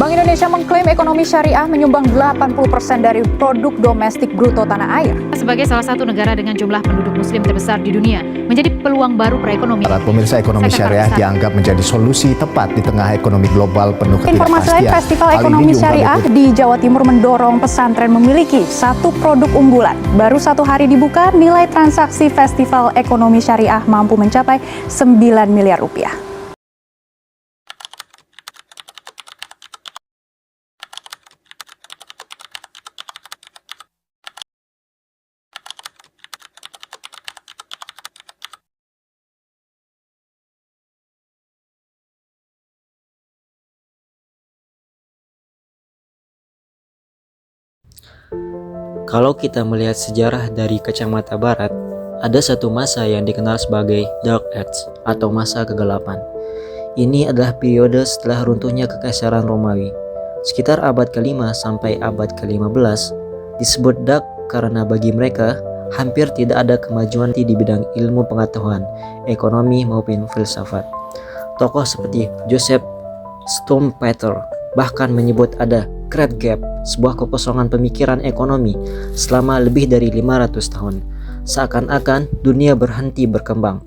Bank Indonesia mengklaim ekonomi syariah menyumbang 80% dari produk domestik bruto tanah air. Sebagai salah satu negara dengan jumlah penduduk muslim terbesar di dunia, menjadi peluang baru perekonomian. Pemirsa, ekonomi syariah dianggap menjadi solusi tepat di tengah ekonomi global penuh ketidakpastian. Informasi lain, Festival Ekonomi Syariah di Jawa Timur mendorong pesantren memiliki satu produk unggulan. Baru 1 hari dibuka, nilai transaksi Festival Ekonomi Syariah mampu mencapai 9 miliar rupiah. Kalau kita melihat sejarah dari kacamata barat, ada satu masa yang dikenal sebagai Dark Age atau masa kegelapan. Ini adalah periode setelah runtuhnya kekaisaran Romawi. Sekitar abad ke-5 sampai abad ke-15 disebut dark karena bagi mereka hampir tidak ada kemajuan di bidang ilmu pengetahuan, ekonomi maupun filsafat. Tokoh seperti Joseph Schumpeter bahkan menyebut ada Great Gap, sebuah kekosongan pemikiran ekonomi selama lebih dari 500 tahun. Seakan-akan dunia berhenti berkembang.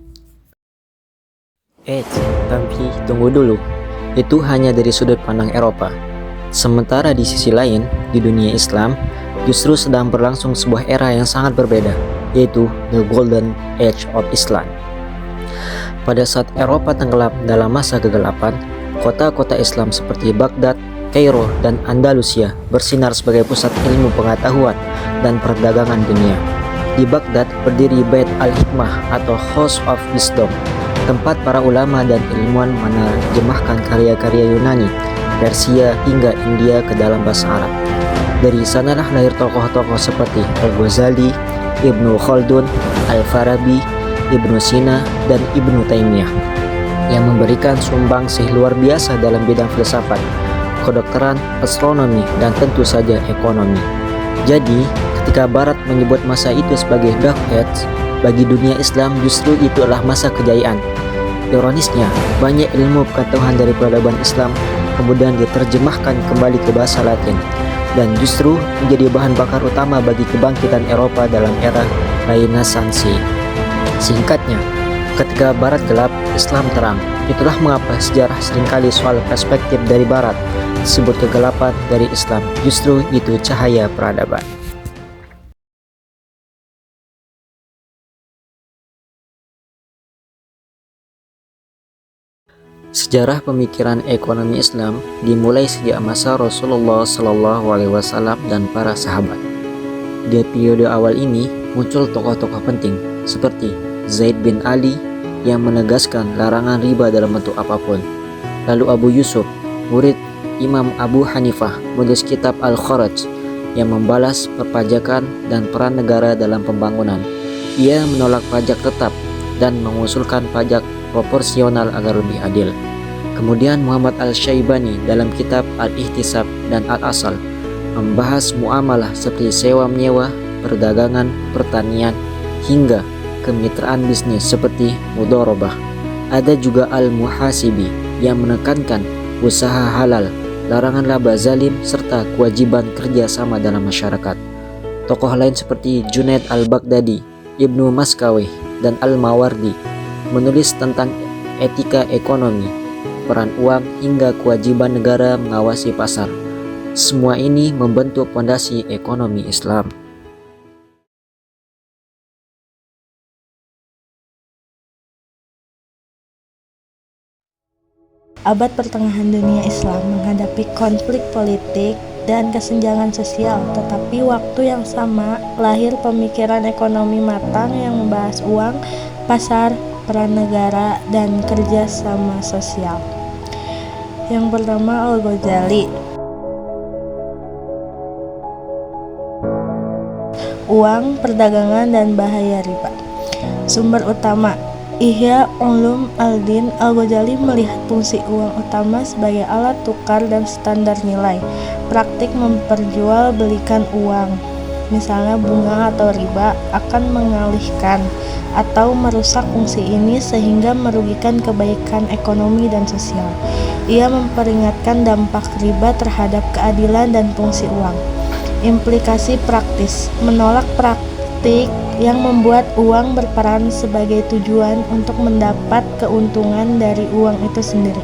Tapi tunggu dulu. Itu hanya dari sudut pandang Eropa. Sementara di sisi lain, di dunia Islam, justru sedang berlangsung sebuah era yang sangat berbeda, yaitu The Golden Age of Islam. Pada saat Eropa tenggelam dalam masa kegelapan, kota-kota Islam seperti Baghdad, Kairo, dan Andalusia bersinar sebagai pusat ilmu pengetahuan dan perdagangan dunia. Di Baghdad berdiri Bait al-Hikmah atau House of Wisdom, tempat para ulama dan ilmuwan menerjemahkan karya-karya Yunani, Persia hingga India ke dalam bahasa Arab. Dari sanalah lahir tokoh-tokoh seperti Al-Ghazali, Ibnu Khaldun, Al-Farabi, Ibnu Sina, dan Ibnu Taimiyah yang memberikan sumbangsih luar biasa dalam bidang filsafat, kedokteran, astronomi, dan tentu saja ekonomi. Jadi, ketika Barat menyebut masa itu sebagai Dark Age, bagi dunia Islam justru itu adalah masa kejayaan. Ironisnya, banyak ilmu pengetahuan dari peradaban Islam kemudian diterjemahkan kembali ke bahasa Latin, dan justru menjadi bahan bakar utama bagi kebangkitan Eropa dalam era Renaissance. Singkatnya, ketika Barat gelap, Islam terang. Itulah mengapa sejarah seringkali soal perspektif dari Barat disebut kegelapan dari Islam. Justru itu cahaya peradaban. Sejarah pemikiran ekonomi Islam dimulai sejak masa Rasulullah SAW dan para sahabat. Di periode awal ini muncul tokoh-tokoh penting seperti Zaid bin Ali yang menegaskan larangan riba dalam bentuk apapun. Lalu Abu Yusuf, murid Imam Abu Hanifah, menulis kitab Al-Kharaj yang membalas perpajakan dan peran negara dalam pembangunan. Ia menolak pajak tetap dan mengusulkan pajak proporsional agar lebih adil. Kemudian Muhammad Al-Syaibani dalam kitab Al-Ihtisab dan Al-Asal membahas muamalah seperti sewa-menyewa, perdagangan, pertanian, hingga kemitraan bisnis seperti mudharabah. Ada juga Al-Muhasibi yang menekankan usaha halal, larangan laba zalim, serta kewajiban kerja sama dalam masyarakat. Tokoh lain seperti Junaid Al-Baghdadi, Ibnu Maskawih, dan Al-Mawardi menulis tentang etika ekonomi, peran uang, hingga kewajiban negara mengawasi pasar. Semua ini membentuk fondasi ekonomi Islam. Abad pertengahan dunia Islam menghadapi konflik politik dan kesenjangan sosial, tetapi waktu yang sama lahir pemikiran ekonomi matang yang membahas uang, pasar, peran negara, dan kerjasama sosial. Yang pertama, Al-Ghazali. Uang, perdagangan, dan bahaya riba. Sumber utama Ihya Ulum al-Din. Al-Ghazali melihat fungsi uang utama sebagai alat tukar dan standar nilai. Praktik memperjualbelikan uang, misalnya bunga atau riba, akan mengalihkan atau merusak fungsi ini sehingga merugikan kebaikan ekonomi dan sosial. Ia memperingatkan dampak riba terhadap keadilan dan fungsi uang. Implikasi praktis: menolak praktik yang membuat uang berperan sebagai tujuan untuk mendapat keuntungan dari uang itu sendiri,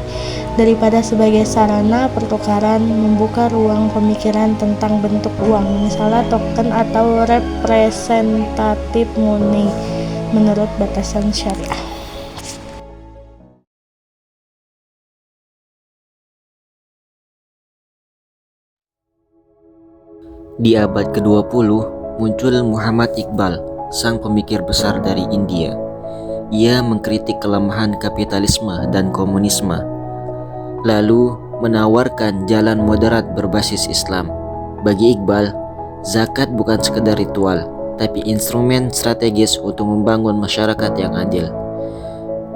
daripada sebagai sarana pertukaran. Membuka ruang pemikiran tentang bentuk uang, misalnya token atau representatif money, menurut batasan syariah. Di abad ke-20, muncul Muhammad Iqbal, sang pemikir besar dari India. Ia mengkritik kelemahan kapitalisme dan komunisme, lalu menawarkan jalan moderat berbasis Islam. Bagi Iqbal, zakat bukan sekedar ritual, tapi instrumen strategis untuk membangun masyarakat yang adil.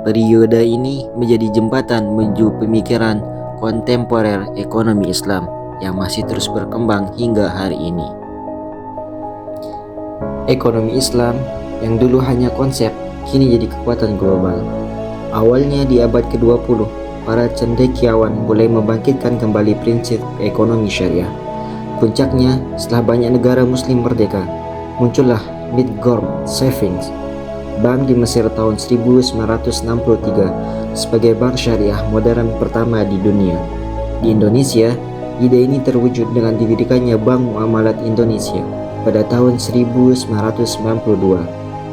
Periode ini menjadi jembatan menuju pemikiran kontemporer ekonomi Islam yang masih terus berkembang hingga hari ini. Ekonomi Islam yang dulu hanya konsep, kini jadi kekuatan global. Awalnya di abad ke-20, para cendekiawan mulai membangkitkan kembali prinsip ekonomi syariah. Puncaknya, setelah banyak negara muslim merdeka, muncullah Midgorm Savings Bank di Mesir tahun 1963 sebagai bank syariah modern pertama di dunia. Di Indonesia, ide ini terwujud dengan didirikannya Bank Muamalat Indonesia pada tahun 1992.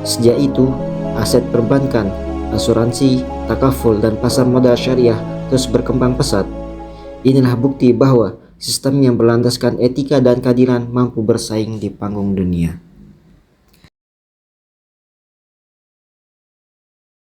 Sejak itu, aset perbankan, asuransi, takaful, dan pasar modal syariah terus berkembang pesat. Inilah bukti bahwa sistem yang berlandaskan etika dan keadilan mampu bersaing di panggung dunia.